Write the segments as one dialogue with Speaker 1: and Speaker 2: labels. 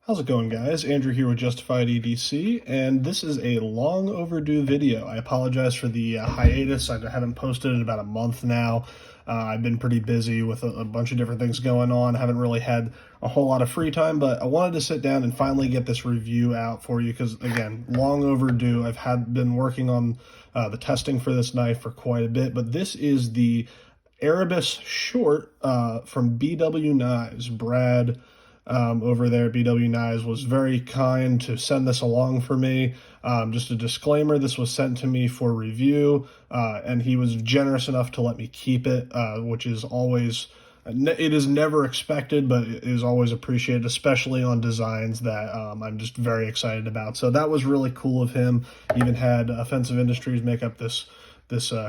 Speaker 1: How's it going, guys? Andrew here with Justified EDC, and this is a long overdue video. I apologize for the hiatus. I haven't posted in about a month now. I've been pretty busy with a bunch of different things going on. I haven't really had a whole lot of free time, but I wanted to sit down and finally get this review out for you because, again, long overdue. I've been working on the testing for this knife for quite a bit, but this is the Erebus short from BW Knives. Brad over there at BW Knives was very kind to send this along for me. Just a disclaimer, this was sent to me for review, and he was generous enough to let me keep it, which is always, it is never expected, but it is always appreciated, especially on designs that I'm just very excited about. So that was really cool of him. He even had Offensive Industries make up this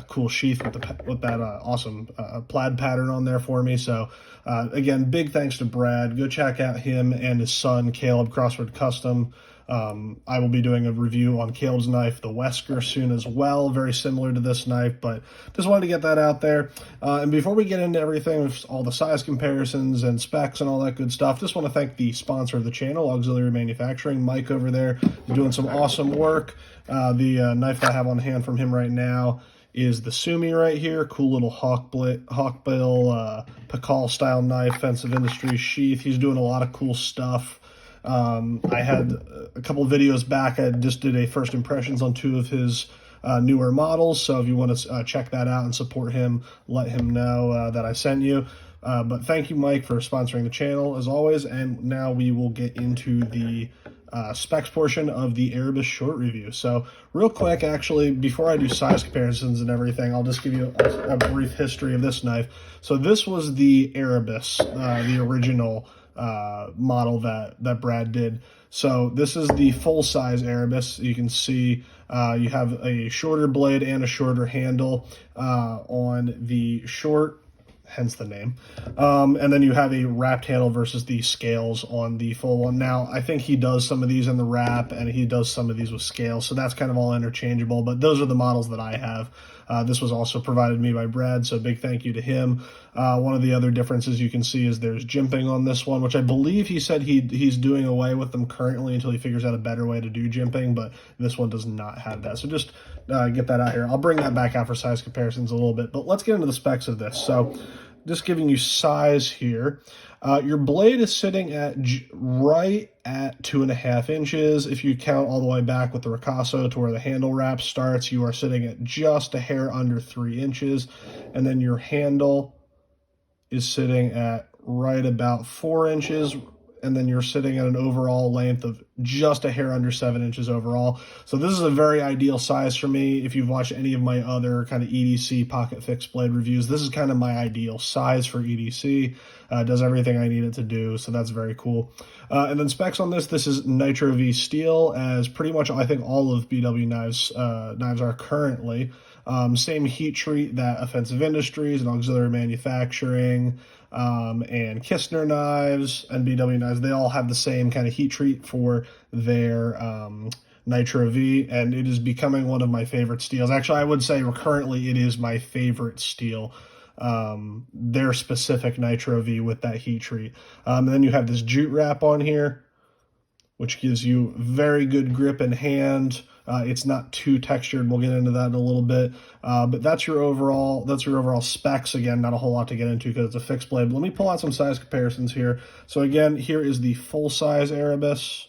Speaker 1: cool sheath with that awesome plaid pattern on there for me. So again, big thanks to Brad. Go check out him and his son Caleb, Crossword Custom. I will be doing a review on Caleb's knife, the Wesker, soon as well, very similar to this knife, but just wanted to get that out there. And before we get into everything, all the size comparisons and specs and all that good stuff, just want to thank the sponsor of the channel, Auxiliary Manufacturing, Mike over there, doing some awesome work. The knife that I have on hand from him right now is the Sumi right here. Cool little hawkbill Pakal style knife, Offensive Industries sheath. He's doing a lot of cool stuff. I had a couple of videos back, I just did a first impressions on two of his newer models, so if you want to check that out and support him, let him know that I sent you. But thank you, Mike, for sponsoring the channel, as always, and now we will get into the specs portion of the Erebus short review. So real quick, actually, before I do size comparisons and everything, I'll just give you a brief history of this knife. So this was the Erebus, the original model that Brad did. So this is the full-size Erebus. You can see you have a shorter blade and a shorter handle on the short, hence the name. And then you have a wrapped handle versus the scales on the full one. Now, I think he does some of these in the wrap, and he does some of these with scales, so that's kind of all interchangeable, but those are the models that I have. This was also provided to me by Brad, so big thank you to him. One of the other differences you can see is there's jimping on this one, which I believe he said he's doing away with them currently until he figures out a better way to do jimping, but this one does not have that. So just get that out here. I'll bring that back out for size comparisons a little bit, but let's get into the specs of this. So just giving you size here. Your blade is sitting at right at 2.5 inches. If you count all the way back with the ricasso to where the handle wrap starts, you are sitting at just a hair under 3 inches. And then your handle is sitting at right about 4 inches. And then you're sitting at an overall length of just a hair under 7 inches overall. So this is a very ideal size for me. If you've watched any of my other kind of EDC pocket fixed blade reviews, this is kind of my ideal size for EDC. Does everything I need it to do, so that's very cool. And then specs on this is Nitro V steel, as pretty much I think all of BW Knives knives are currently. Same heat treat that Offensive Industries and Auxiliary Manufacturing and Kistner Knives and BW Knives, they all have the same kind of heat treat for their Nitro V, and it is becoming one of my favorite steels. Actually, I would say currently it is my favorite steel, their specific Nitro V with that heat treat. And then you have this jute wrap on here, which gives you very good grip in hand. It's not too textured. We'll get into that in a little bit. But that's your overall specs. Again, not a whole lot to get into because it's a fixed blade. But let me pull out some size comparisons here. So again, here is the full-size Erebus.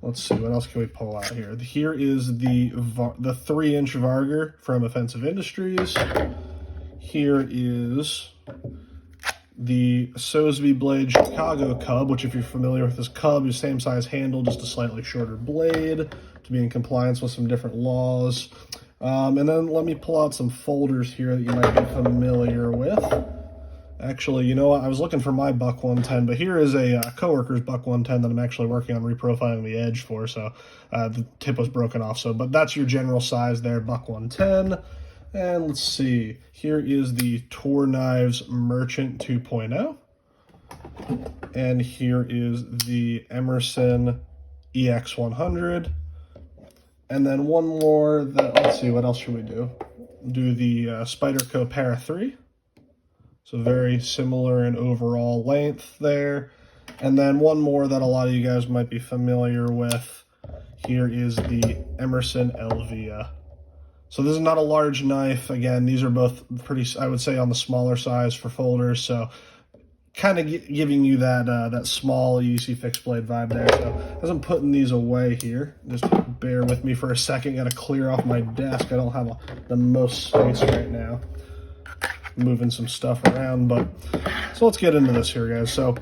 Speaker 1: Let's see, what else can we pull out here? Here is the 3-inch Varger from Offensive Industries. Here is the Sosby Blade Chicago Cub, which if you're familiar with this cub, is same size handle, just a slightly shorter blade to be in compliance with some different laws. And then let me pull out some folders here that you might be familiar with. Actually, you know what? I was looking for my Buck 110, but here is a coworker's Buck 110 that I'm actually working on reprofiling the edge for, so the tip was broken off. So, but that's your general size there, Buck 110. And let's see, here is the Tor Knives Merchant 2.0. And here is the Emerson EX100. And then one more, let's see, what else should we do? Do the Spyderco Para 3. So very similar in overall length there. And then one more that a lot of you guys might be familiar with here is the Emerson Elvia. So this is not a large knife. Again, these are both pretty, I would say, on the smaller size for folders. So kind of giving you that that small EDC fixed blade vibe there. So as I'm putting these away here, just bear with me for a second. Got to clear off my desk. I don't have the most space right now. Moving some stuff around, but so let's get into this here, guys. So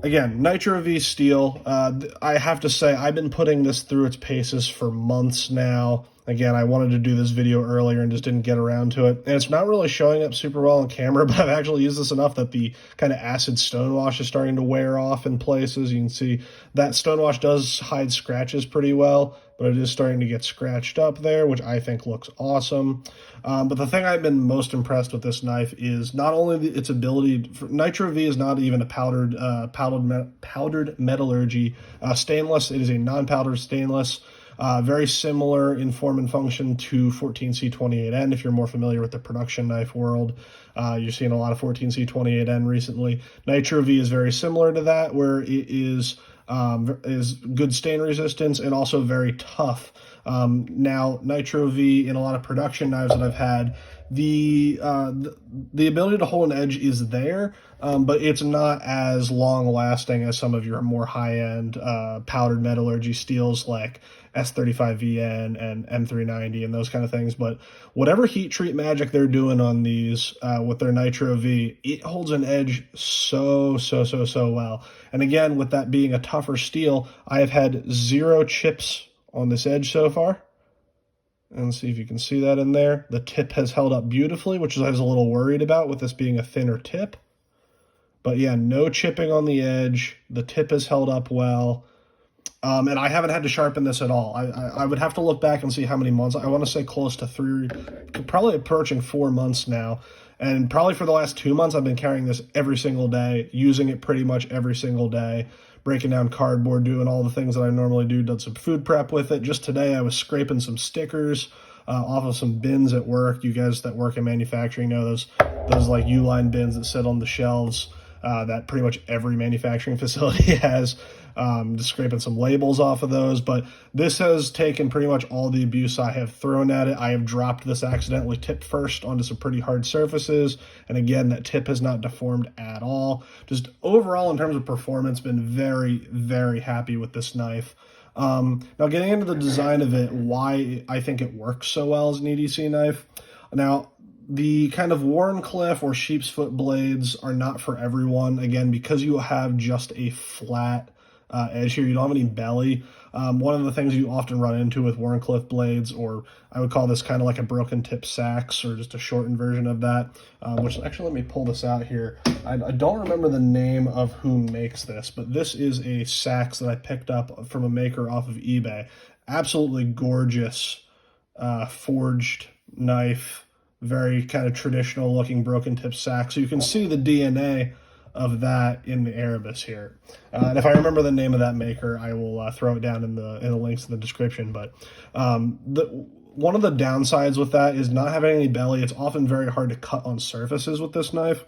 Speaker 1: again, Nitro V steel. I have to say, I've been putting this through its paces for months now. Again, I wanted to do this video earlier and just didn't get around to it. And it's not really showing up super well on camera, but I've actually used this enough that the kind of acid stonewash is starting to wear off in places. You can see that stonewash does hide scratches pretty well, but it is starting to get scratched up there, which I think looks awesome. But the thing I've been most impressed with this knife is not only its ability. Nitro V is not even a powdered metallurgy stainless. It is a non-powdered stainless. Very similar in form and function to 14C28N. If you're more familiar with the production knife world, you're seeing a lot of 14C28N recently. Nitro V is very similar to that, where it is good stain resistance and also very tough. Now, Nitro V in a lot of production knives that I've had, the ability to hold an edge is there, but it's not as long lasting as some of your more high-end powdered metallurgy steels like S35VN and M390 and those kind of things. But whatever heat treat magic they're doing on these with their Nitro V, it holds an edge so well. And again, with that being a tougher steel, I have had 0 chips on this edge so far. And see if you can see that in there. The tip has held up beautifully, which I was a little worried about with this being a thinner tip. But yeah, no chipping on the edge. The tip has held up well. And I haven't had to sharpen this at all. I would have to look back and see how many months. I want to say close to 3, probably approaching 4 months now. And probably for the last 2 months, I've been carrying this every single day, using it pretty much every single day, breaking down cardboard, doing all the things that I normally do, done some food prep with it. Just today, I was scraping some stickers off of some bins at work. You guys that work in manufacturing know those like U-line bins that sit on the shelves that pretty much every manufacturing facility has. Just scraping some labels off of those, but this has taken pretty much all the abuse I have thrown at it. I have dropped this accidentally tip first onto some pretty hard surfaces, and again, that tip has not deformed at all. Just overall, in terms of performance, been very happy with this knife. Now getting into the design of it, why I think it works so well as an EDC knife. Now, the kind of Wharncliffe or sheep's foot blades are not for everyone. Again, because you have just a flat edge here, you don't have any belly. One of the things you often run into with Wharncliffe blades, or I would call this kind of like a broken tip seax, or just a shortened version of that, which actually, let me pull this out here. I don't remember the name of who makes this, but this is a seax that I picked up from a maker off of eBay. Absolutely gorgeous forged knife, very kind of traditional looking broken tip seax. So you can see the DNA of that in the Erebus here. And if I remember the name of that maker, I will throw it down in the links in the description. But one of the downsides with that is not having any belly. It's often very hard to cut on surfaces with this knife.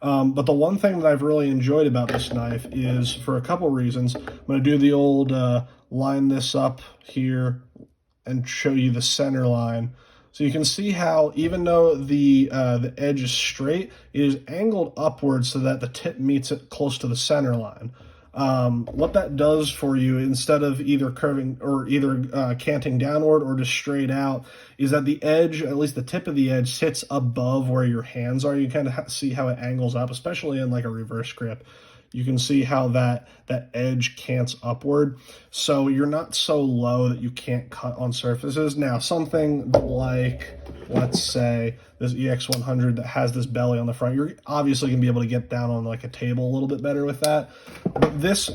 Speaker 1: But the one thing that I've really enjoyed about this knife is for a couple reasons. I'm going to do the old line this up here and show you the center line. So you can see how even though the edge is straight, it is angled upwards so that the tip meets it close to the center line. What that does for you, instead of either curving or either canting downward or just straight out, is that the edge, at least the tip of the edge, sits above where your hands are. You kind of see how it angles up, especially in like a reverse grip. You can see how that edge cants upward, so you're not so low that you can't cut on surfaces. Now, something like, let's say, this EX100 that has this belly on the front, you're obviously going to be able to get down on like a table a little bit better with that. But this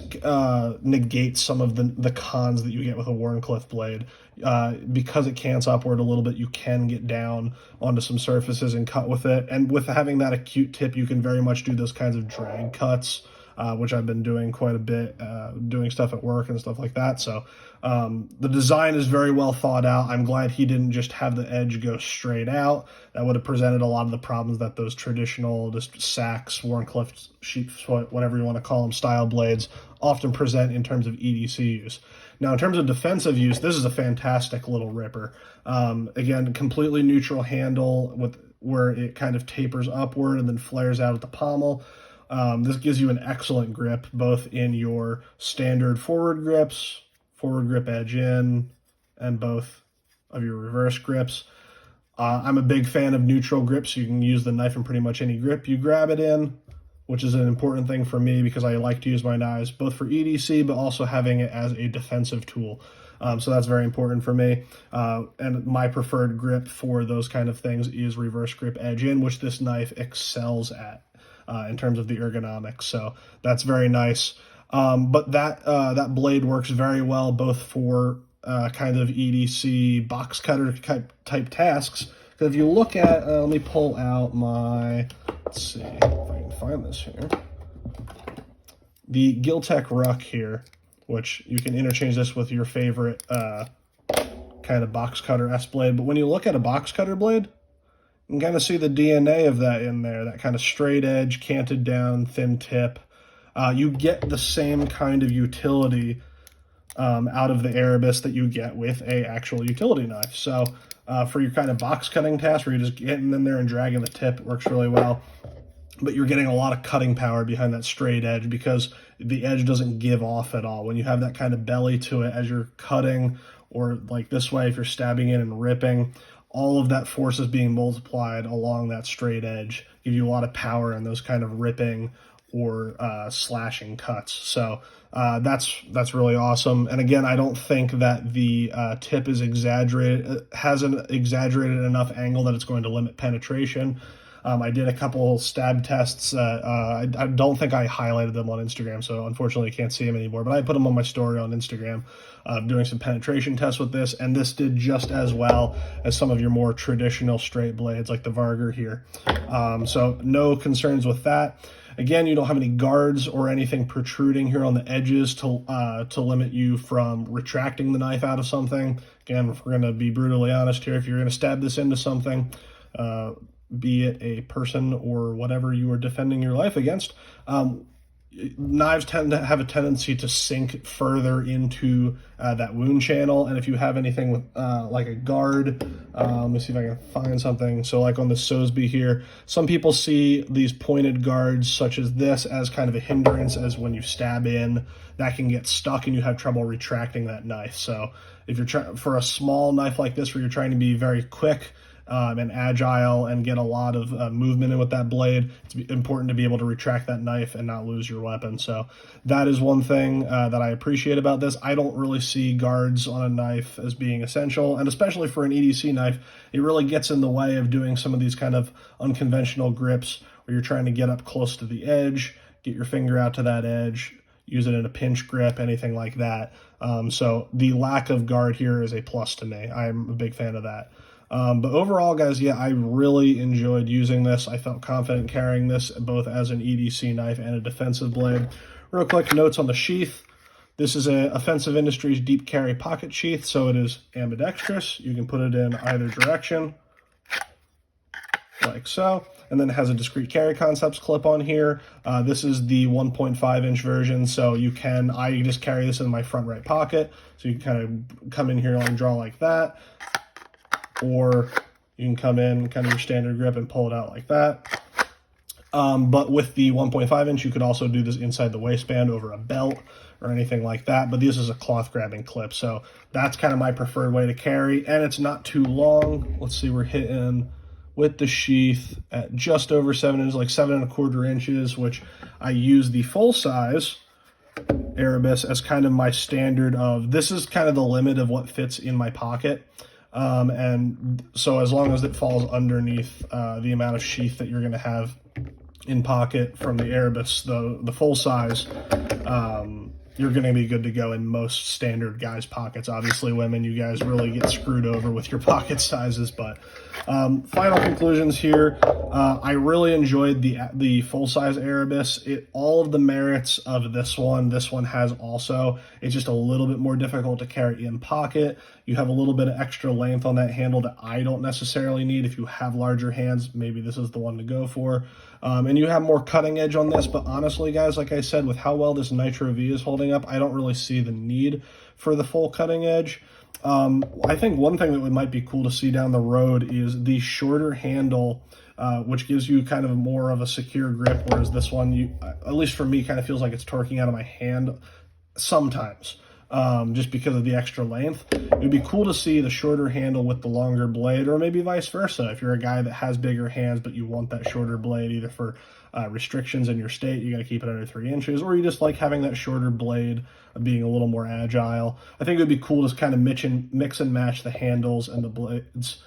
Speaker 1: negates some of the cons that you get with a Wharncliffe blade. Because it cants upward a little bit, you can get down onto some surfaces and cut with it. And with having that acute tip, you can very much do those kinds of drag cuts which I've been doing quite a bit, doing stuff at work and stuff like that. So the design is very well thought out. I'm glad he didn't just have the edge go straight out. That would have presented a lot of the problems that those traditional, just seax, Wharncliffe, sheepsfoot, whatever you want to call them, style blades often present in terms of EDC use. Now, in terms of defensive use, this is a fantastic little ripper. Again, completely neutral handle with where it kind of tapers upward and then flares out at the pommel. This gives you an excellent grip, both in your standard forward grips, forward grip edge in, and both of your reverse grips. I'm a big fan of neutral grips. You can use the knife in pretty much any grip you grab it in, which is an important thing for me because I like to use my knives both for EDC, but also having it as a defensive tool. So that's very important for me. And my preferred grip for those kind of things is reverse grip edge in, which this knife excels at in terms of the ergonomics. So that's very nice. But that blade works very well both for kind of EDC box cutter type tasks. Because if you look at, let me pull out my, let's see if I can find this here. The Giltech Ruck here, which you can interchange this with your favorite kind of box cutter S blade. But when you look at a box cutter blade, you can kind of see the DNA of that in there, that kind of straight edge, canted down, thin tip. You get the same kind of utility out of the Erebus that you get with a actual utility knife. So for your kind of box cutting task where you're just getting in there and dragging the tip, it works really well. But you're getting a lot of cutting power behind that straight edge because the edge doesn't give off at all. When you have that kind of belly to it as you're cutting, or like this way if you're stabbing in and ripping, all of that force is being multiplied along that straight edge, give you a lot of power in those kind of ripping or slashing cuts. So that's really awesome. And again, I don't think that the tip is exaggerated, hasn't exaggerated enough angle that it's going to limit penetration. I did a couple stab tests. I don't think I highlighted them on Instagram, so unfortunately I can't see them anymore, but I put them on my story on Instagram, doing some penetration tests with this, and this did just as well as some of your more traditional straight blades like the Varger here. So no concerns with that. Again, you don't have any guards or anything protruding here on the edges to limit you from retracting the knife out of something. Again, if we're going to be brutally honest here, if you're going to stab this into something, be it a person or whatever you are defending your life against, knives tend to have a tendency to sink further into that wound channel. And if you have anything with like a guard, let me see if I can find something. So like on the Sosby here, some people see these pointed guards such as this as kind of a hindrance, as when you stab in, that can get stuck and you have trouble retracting that knife. So if you're trying for a small knife like this where you're trying to be very quick and agile and get a lot of movement in with that blade, it's important to be able to retract that knife and not lose your weapon. So that is one thing that I appreciate about this. I don't really see guards on a knife as being essential, and especially for an EDC knife, it really gets in the way of doing some of these kind of unconventional grips where you're trying to get up close to the edge, get your finger out to that edge, use it in a pinch grip, anything like that. So the lack of guard here is a plus to me. I'm a big fan of that. But overall, guys, yeah, I really enjoyed using this. I felt confident carrying this both as an EDC knife and a defensive blade. Real quick notes on the sheath. This is a Offensive Industries deep carry pocket sheath, so it is ambidextrous. You can put it in either direction, like so. And then it has a discrete carry concepts clip on here. This is the 1.5-inch version, so I just carry this in my front right pocket. So you can kind of come in here and draw like that. Or you can come in kind of your standard grip and pull it out like that. But with the 1.5-inch, you could also do this inside the waistband over a belt or anything like that. But this is a cloth grabbing clip, so that's kind of my preferred way to carry. And it's not too long. Let's see, we're hitting with the sheath at just over 7 inches, like 7¼ inches, which I use the full size Erebus as kind of my standard of, this is kind of the limit of what fits in my pocket. And so as long as it falls underneath the amount of sheath that you're going to have in pocket from the Erebus, the full size, you're going to be good to go in most standard guys' pockets. Obviously, women, you guys really get screwed over with your pocket sizes. But final conclusions here. I really enjoyed the full-size Erebus. All of the merits of this one has also. It's just a little bit more difficult to carry in pocket. You have a little bit of extra length on that handle that I don't necessarily need. If you have larger hands, maybe this is the one to go for. And you have more cutting edge on this, but honestly, guys, like I said, with how well this Nitro V is holding up, I don't really see the need for the full cutting edge. I think one thing that might be cool to see down the road is the shorter handle, which gives you kind of more of a secure grip, whereas this one, at least for me, kind of feels like it's torquing out of my hand sometimes. Just because of the extra length. It would be cool to see the shorter handle with the longer blade, or maybe vice versa. If you're a guy that has bigger hands, but you want that shorter blade, either for restrictions in your state, you got to keep it under 3 inches, or you just like having that shorter blade, being a little more agile. I think it would be cool to kind of mix and match the handles and the blades.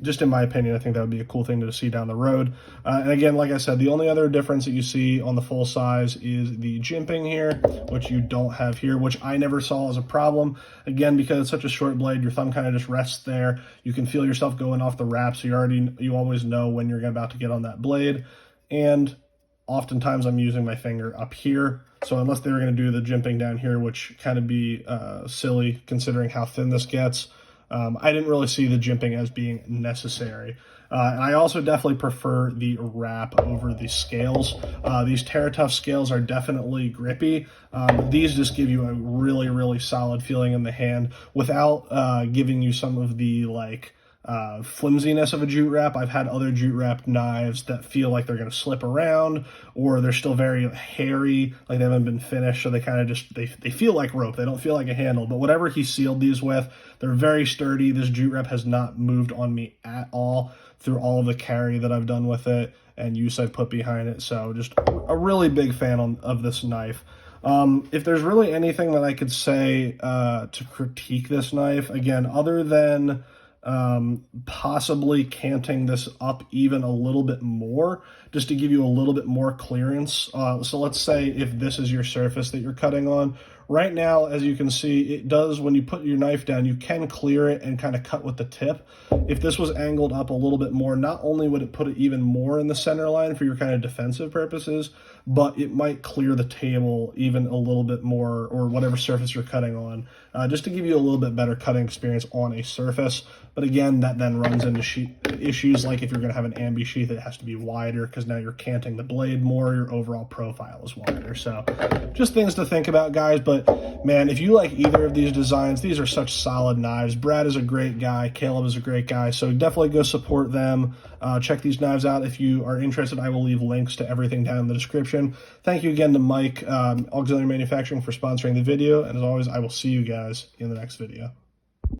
Speaker 1: Just in my opinion, I think that would be a cool thing to see down the road. And again, like I said, the only other difference that you see on the full size is the jimping here, which you don't have here, which I never saw as a problem. Again, because it's such a short blade, your thumb kind of just rests there. You can feel yourself going off the wrap, so you always know when you're about to get on that blade. And oftentimes I'm using my finger up here. So unless they were going to do the jimping down here, which kind of be silly considering how thin this gets, I didn't really see the jimping as being necessary. And I also definitely prefer the wrap over the scales. These TerraTough scales are definitely grippy. These just give you a really, really solid feeling in the hand without giving you some of the flimsiness of a jute wrap. I've had other jute wrapped knives that feel like they're going to slip around, or they're still very hairy, like they haven't been finished, so they kind of just they feel like rope. They don't feel like a handle. But whatever he sealed these with, they're very sturdy. This jute wrap has not moved on me at all through all of the carry that I've done with it and use I've put behind it. So just a really big fan of this knife. If there's really anything that I could say to critique this knife, again, other than possibly canting this up even a little bit more, just to give you a little bit more clearance. So let's say if this is your surface that you're cutting on, right now, as you can see, it does, when you put your knife down, you can clear it and kind of cut with the tip. If this was angled up a little bit more, not only would it put it even more in the center line for your kind of defensive purposes, but it might clear the table even a little bit more, or whatever surface you're cutting on, just to give you a little bit better cutting experience on a surface. But again, that then runs into issues like if you're going to have an ambi sheath, it has to be wider because now you're canting the blade more, your overall profile is wider. So just things to think about, guys. But man, if you like either of these designs, these are such solid knives. Brad is a great guy. Caleb is a great guy. So definitely go support them. Check these knives out if you are interested. I will leave links to everything down in the description. Thank you again to Mike, Auxiliary Manufacturing, for sponsoring the video. And as always, I will see you guys in the next video.